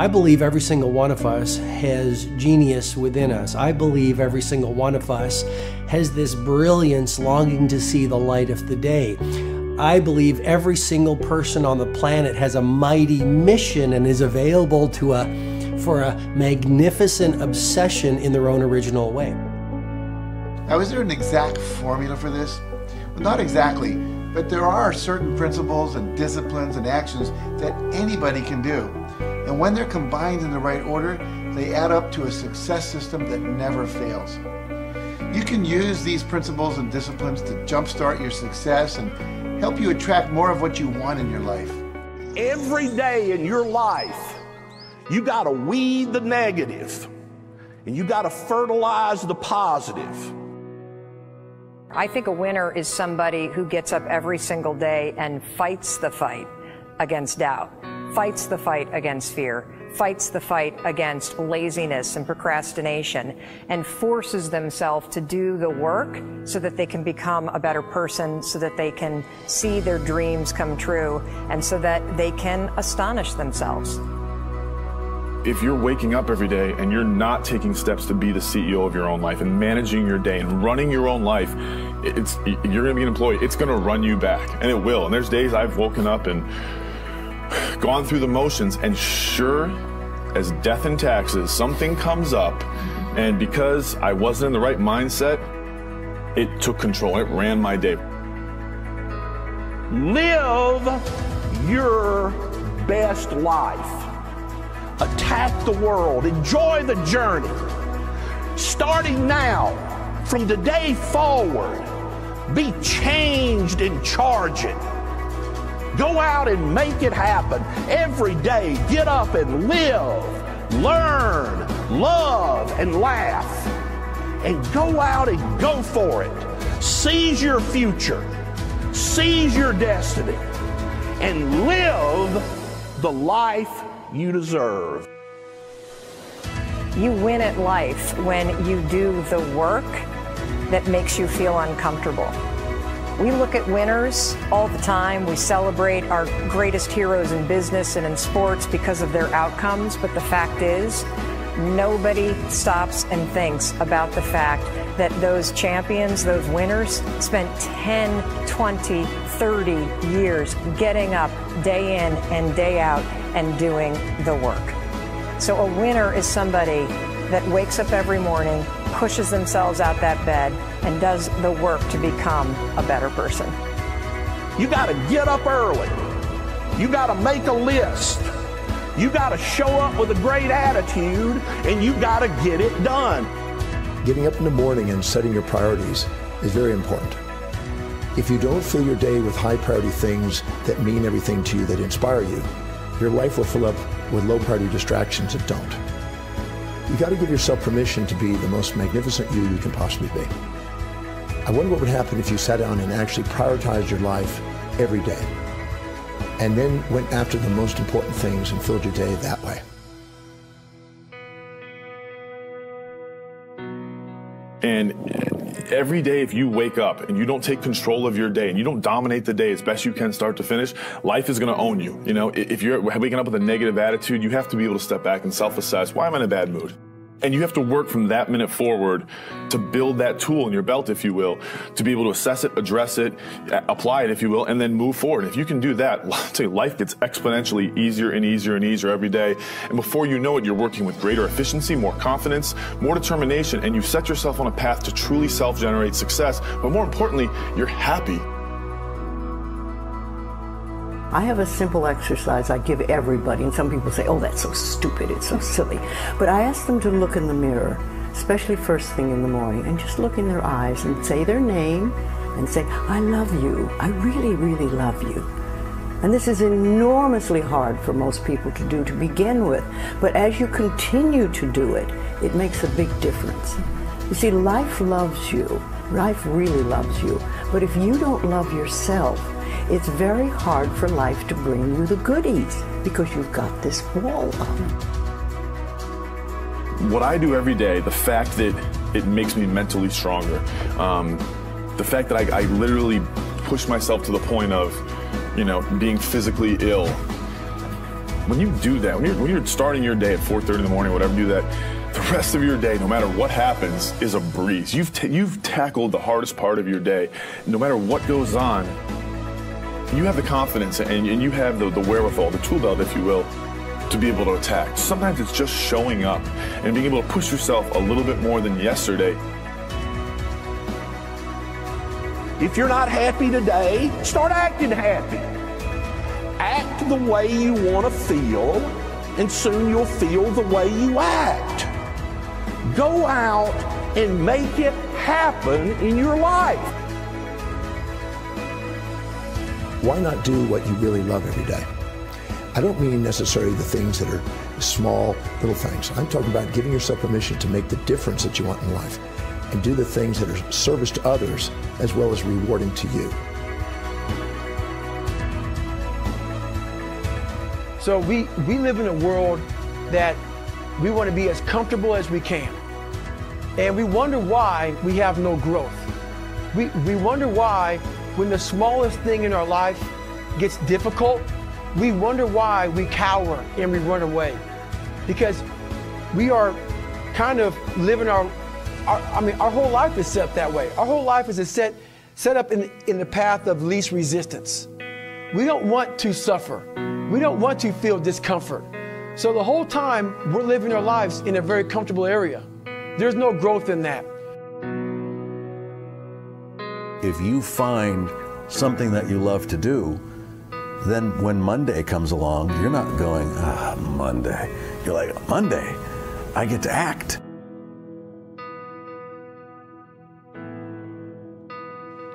I believe every single one of us has genius within us. I believe every single one of us has this brilliance longing to see the light of the day. I believe every single person on the planet has a mighty mission and is available for a magnificent obsession in their own original way. Now, is there an exact formula for this? Well, not exactly, but there are certain principles and disciplines and actions that anybody can do. And when they're combined in the right order, they add up to a success system that never fails. You can use these principles and disciplines to jumpstart your success and help you attract more of what you want in your life. Every day in your life, you got to weed the negative and you got to fertilize the positive. I think a winner is somebody who gets up every single day and fights the fight against doubt, fights the fight against fear, fights the fight against laziness and procrastination, and forces themselves to do the work so that they can become a better person, so that they can see their dreams come true, and so that they can astonish themselves. If you're waking up every day and you're not taking steps to be the CEO of your own life and managing your day and running your own life, you're going to be an employee. It's going to run you back, and it will. And there's days I've woken up and gone through the motions, and sure as death and taxes, something comes up, and because I wasn't in the right mindset, it took control. It ran my day. Live your best life. Attack the world. Enjoy the journey. Starting now, from today forward, be changed and charge it. Go out and make it happen. Every day, get up and live, learn, love, and laugh. And go out and go for it. Seize your future. Seize your destiny. And live the life you deserve. You win at life when you do the work that makes you feel uncomfortable. We look at winners all the time. We celebrate our greatest heroes in business and in sports because of their outcomes, but the fact is, nobody stops and thinks about the fact that those champions, those winners, spent 10, 20, 30 years getting up day in and day out and doing the work. So a winner is somebody that wakes up every morning, pushes themselves out that bed, and does the work to become a better person. You got to get up early. You got to make a list. You got to show up with a great attitude, and you got to get it done. Getting up in the morning and setting your priorities is very important. If you don't fill your day with high priority things that mean everything to you, that inspire you, your life will fill up with low priority distractions that don't. You got to give yourself permission to be the most magnificent you can possibly be. I wonder what would happen if you sat down and actually prioritized your life every day, and then went after the most important things and filled your day that way. And every day, if you wake up and you don't take control of your day and you don't dominate the day as best you can start to finish, life is going to own you. You know, if you're waking up with a negative attitude, you have to be able to step back and self-assess. Why am I in a bad mood? And you have to work from that minute forward to build that tool in your belt, if you will, to be able to assess it, address it, apply it, if you will, and then move forward. If you can do that, I'll tell you, life gets exponentially easier and easier and easier every day. And before you know it, you're working with greater efficiency, more confidence, more determination, and you set yourself on a path to truly self-generate success. But more importantly, you're happy. I have a simple exercise I give everybody, and some people say, oh, that's so stupid, it's so silly. But I ask them to look in the mirror, especially first thing in the morning, and just look in their eyes and say their name and say, I love you, I really, really love you. And this is enormously hard for most people to do to begin with, but as you continue to do it, it makes a big difference. You see, life loves you, life really loves you, but if you don't love yourself, it's very hard for life to bring you the goodies because you've got this wall up. What I do every day, the fact that it makes me mentally stronger, the fact that I literally push myself to the point of, you know, being physically ill, When you do that, when you're starting your day at 4:30 in the morning, whatever, do that, the rest of your day, no matter what happens, is a breeze. You've tackled the hardest part of your day. No matter what goes on, you have the confidence and you have the wherewithal, the tool belt, if you will, to be able to attack. Sometimes it's just showing up and being able to push yourself a little bit more than yesterday. If you're not happy today, start acting happy. Act the way you want to feel, and soon you'll feel the way you act. Go out and make it happen in your life. Why not do what you really love every day? I don't mean necessarily the things that are small, little things. I'm talking about giving yourself permission to make the difference that you want in life and do the things that are service to others as well as rewarding to you. So we live in a world that we want to be as comfortable as we can. And we wonder why we have no growth. We wonder why when the smallest thing in our life gets difficult, we wonder why we cower and we run away. Because we are kind of living our whole life is set up that way. Our whole life is set up in the path of least resistance. We don't want to suffer. We don't want to feel discomfort. So the whole time we're living our lives in a very comfortable area. There's no growth in that. If you find something that you love to do, then when Monday comes along, you're not going, Monday. You're like, Monday, I get to act.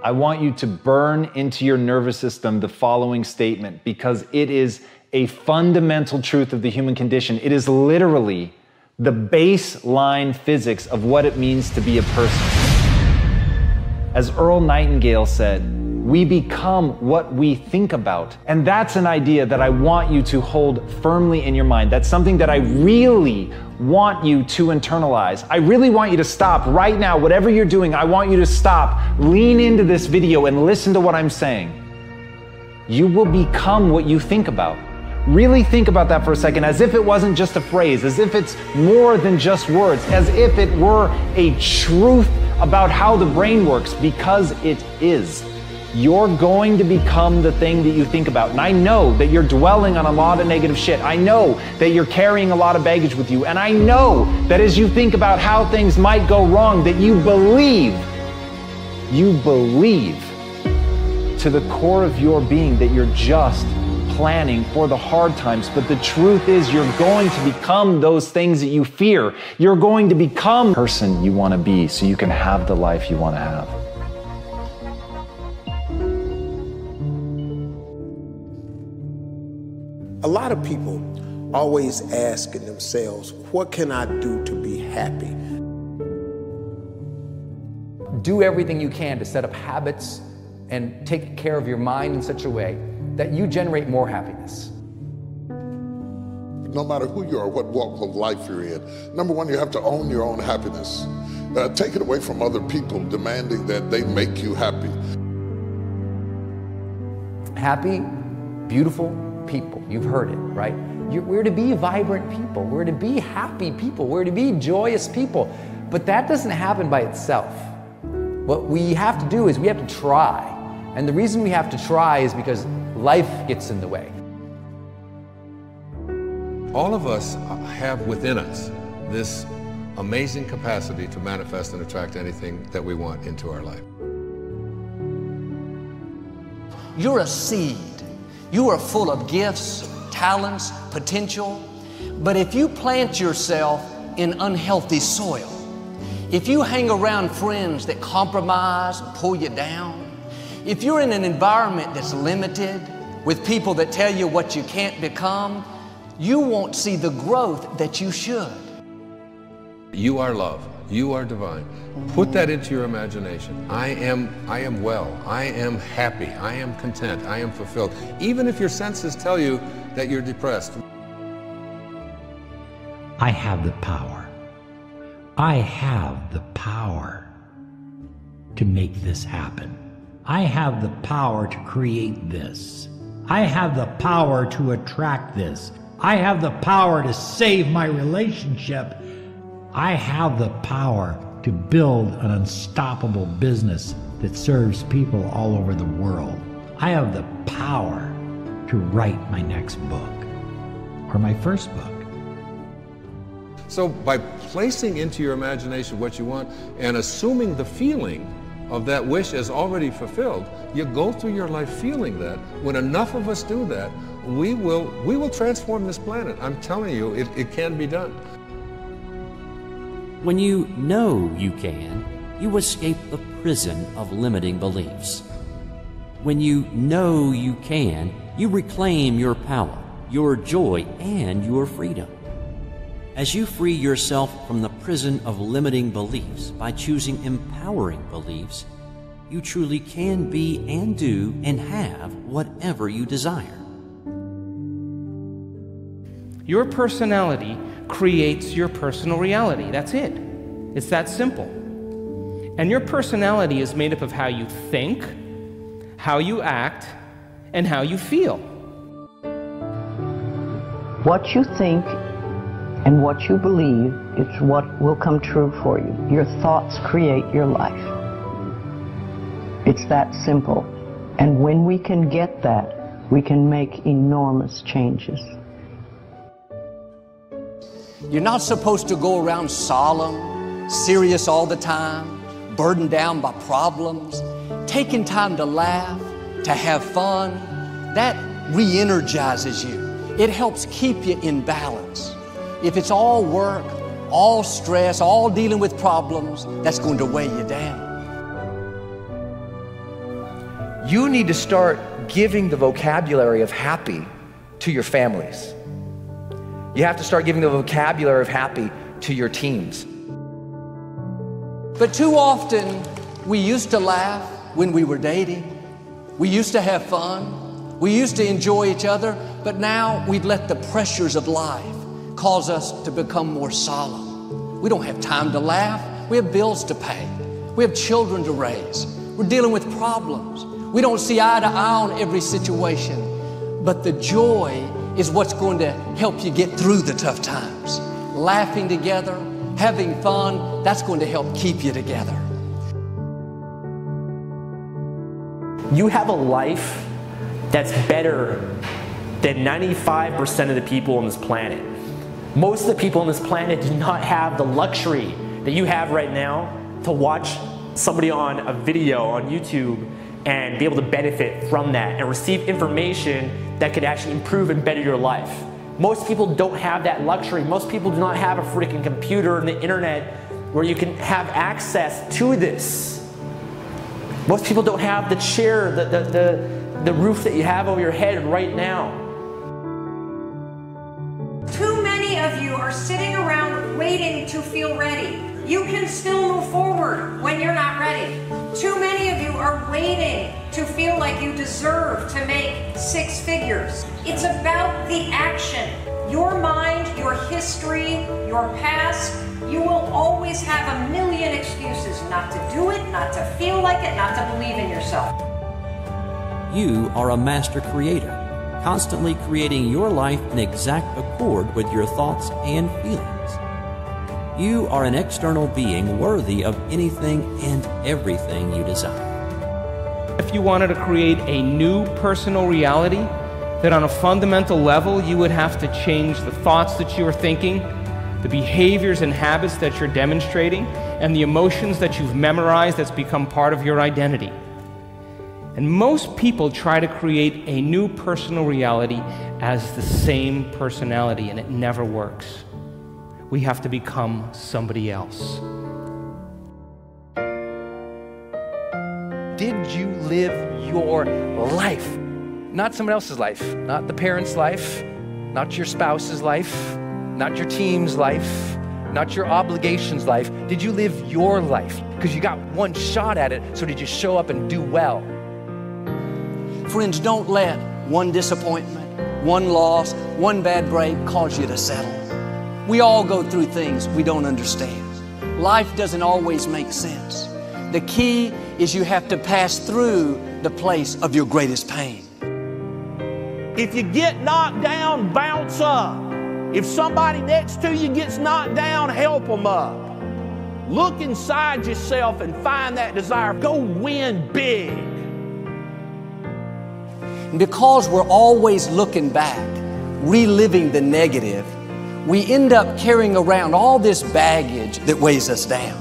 I want you to burn into your nervous system the following statement, because it is a fundamental truth of the human condition. It is literally the baseline physics of what it means to be a person. As Earl Nightingale said, we become what we think about. And that's an idea that I want you to hold firmly in your mind. That's something that I really want you to internalize. I really want you to stop right now. Whatever you're doing, I want you to stop, lean into this video and listen to what I'm saying. You will become what you think about. Really think about that for a second, as if it wasn't just a phrase, as if it's more than just words, as if it were a truth about how the brain works, because it is. You're going to become the thing that you think about. And I know that you're dwelling on a lot of negative shit. I know that you're carrying a lot of baggage with you. And I know that as you think about how things might go wrong, that you believe to the core of your being that you're just planning for the hard times. But the truth is, you're going to become those things that you fear. You're going to become the person you want to be so you can have the life you want to have. A lot of people always asking themselves, what can I do to be happy? Do everything you can to set up habits and take care of your mind in such a way that you generate more happiness. No matter who you are, what walk of life you're in, number one, you have to own your own happiness. Take it away from other people demanding that they make you happy. Happy, beautiful people. You've heard it, right? We're to be vibrant people. We're to be happy people. We're to be joyous people. But that doesn't happen by itself. What we have to do is we have to try. And the reason we have to try is because life gets in the way. All of us have within us this amazing capacity to manifest and attract anything that we want into our life. You're a seed. You are full of gifts, talents, potential. But if you plant yourself in unhealthy soil, if you hang around friends that compromise and pull you down, if you're in an environment that's limited with people that tell you what you can't become, you won't see the growth that you should. You are love. You are divine. Put that into your imagination. I am well. I am happy. I am content. I am fulfilled. Even if your senses tell you that you're depressed. I have the power. I have the power to make this happen. I have the power to create this. I have the power to attract this. I have the power to save my relationship. I have the power to build an unstoppable business that serves people all over the world. I have the power to write my next book or my first book. So by placing into your imagination what you want and assuming the feeling of that wish as already fulfilled, you go through your life feeling that. When enough of us do that, we will transform this planet. I'm telling you, it can be done. When you know you can, you escape the prison of limiting beliefs. When you know you can, you reclaim your power, your joy, and your freedom. As you free yourself from the prison of limiting beliefs by choosing empowering beliefs, you truly can be and do and have whatever you desire. Your personality creates your personal reality. That's it. It's that simple. And your personality is made up of how you think, how you act, and how you feel. What you think and what you believe is what will come true for you. Your thoughts create your life. It's that simple. And when we can get that, we can make enormous changes. You're not supposed to go around solemn, serious all the time, burdened down by problems. Taking time to laugh, to have fun, that re-energizes you. It helps keep you in balance. If it's all work, all stress, all dealing with problems, that's going to weigh you down. You need to start giving the vocabulary of happy to your families. You have to start giving the vocabulary of happy to your teams. But too often, we used to laugh when we were dating. We used to have fun. We used to enjoy each other, but now we've let the pressures of life cause us to become more solemn. We don't have time to laugh. We have bills to pay. We have children to raise. We're dealing with problems. We don't see eye to eye on every situation, but the joy is what's going to help you get through the tough times. Laughing together, having fun, that's going to help keep you together. You have a life that's better than 95% of the people on this planet. Most of the people on this planet do not have the luxury that you have right now to watch somebody on a video on YouTube and be able to benefit from that and receive information that could actually improve and better your life. Most people don't have that luxury. Most people do not have a freaking computer and the internet where you can have access to this. Most people don't have the chair, the roof that you have over your head right now. Too many of you are sitting around waiting to feel ready. You can still move forward when you're not ready. Too many of you are waiting to feel like you deserve to make 6 figures. It's about the action. Your mind, your history, your past, you will always have a million excuses not to do it, not to feel like it, not to believe in yourself. You are a master creator, constantly creating your life in exact accord with your thoughts and feelings. You are an external being worthy of anything and everything you desire. If you wanted to create a new personal reality, that on a fundamental level you would have to change the thoughts that you are thinking, the behaviors and habits that you're demonstrating, and the emotions that you've memorized that's become part of your identity. And most people try to create a new personal reality as the same personality, and it never works. We have to become somebody else. Did you live your life? Not someone else's life, not the parent's life, not your spouse's life, not your team's life, not your obligation's life. Did you live your life? Because you got one shot at it, so did you show up and do well? Friends, don't let one disappointment, one loss, one bad break cause you to settle. We all go through things we don't understand. Life doesn't always make sense. The key is you have to pass through the place of your greatest pain. If you get knocked down, bounce up. If somebody next to you gets knocked down, help them up. Look inside yourself and find that desire. Go win big. Because we're always looking back, reliving the negative, we end up carrying around all this baggage that weighs us down.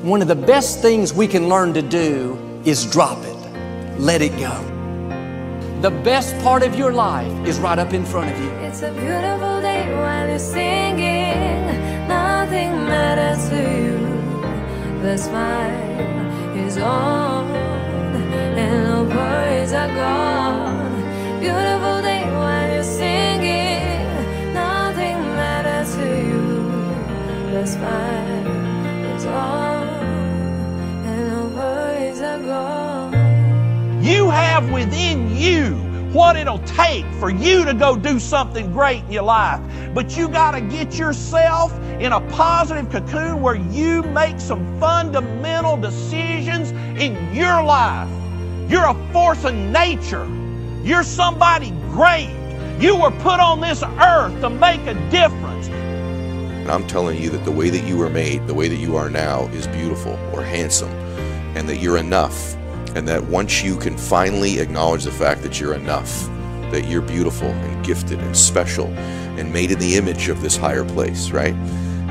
One of the best things we can learn to do is drop it. Let it go. The best part of your life is right up in front of you. It's a beautiful day while you're singing. Nothing matters to you. The smile is on and no worries are gone. Beautiful day while you're singing. Nothing matters to you. The smile is on and no worries are gone. You have within you what it'll take for you to go do something great in your life. But you got to get yourself in a positive cocoon where you make some fundamental decisions in your life. You're a force of nature. You're somebody great. You were put on this earth to make a difference. And I'm telling you that the way that you were made, the way that you are now, is beautiful or handsome, and that you're enough. And that once you can finally acknowledge the fact that you're enough, that you're beautiful and gifted and special and made in the image of this higher place, right?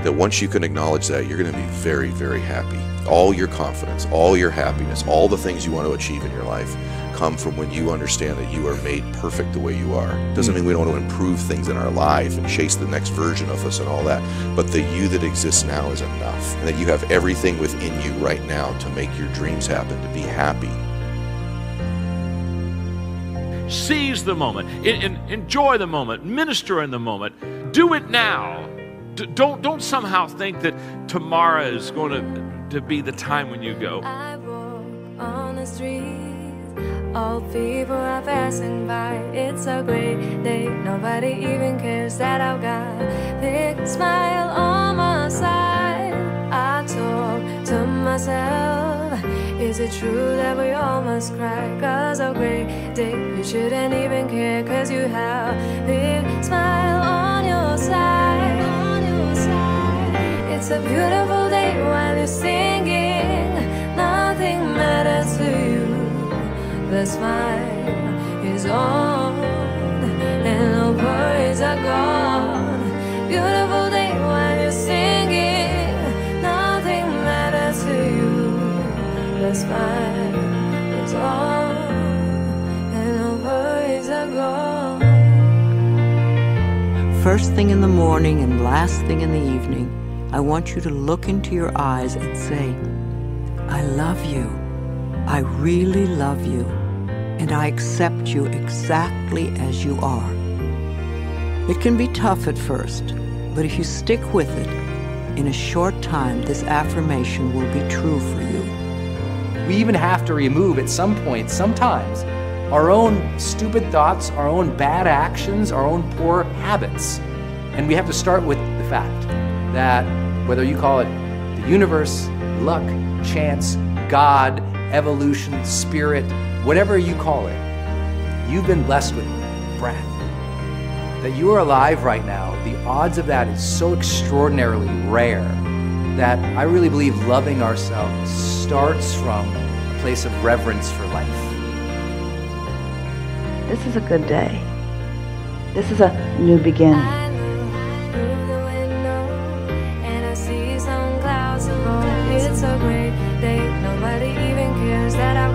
That once you can acknowledge that, you're going to be very, very happy. All your confidence, all your happiness, all the things you want to achieve in your life come from when you understand that you are made perfect the way you are. Doesn't mean we don't want to improve things in our life and chase the next version of us and all that, but the you that exists now is enough, and that you have everything within you right now to make your dreams happen, to be happy. Seize the moment, enjoy the moment, minister in the moment, do it now. Don't somehow think that tomorrow is going to be the time when you go. I walk on the street. All people are passing by. It's a great day. Nobody even cares that I've got a big smile on my side. I talk to myself. Is it true that we all must cry? 'Cause a great day, you shouldn't even care, 'cause you have a big smile on your side. It's a beautiful day while you're singing. Nothing matters to you. The smile is on and no worries are gone. Beautiful day while you're singing. Nothing matters to you. The smile is on and no worries are gone. First thing in the morning and last thing in the evening, I want you to look into your eyes and say, I love you. I really love you, and I accept you exactly as you are. It can be tough at first, but if you stick with it, in a short time, this affirmation will be true for you. We even have to remove at some point, sometimes, our own stupid thoughts, our own bad actions, our own poor habits. And we have to start with the fact that whether you call it the universe, luck, chance, God, evolution, spirit, whatever you call it, you've been blessed with breath. That you are alive right now, the odds of that is so extraordinarily rare that I really believe loving ourselves starts from a place of reverence for life. This is a good day. This is a new beginning. It's a great day. Nobody even cares that I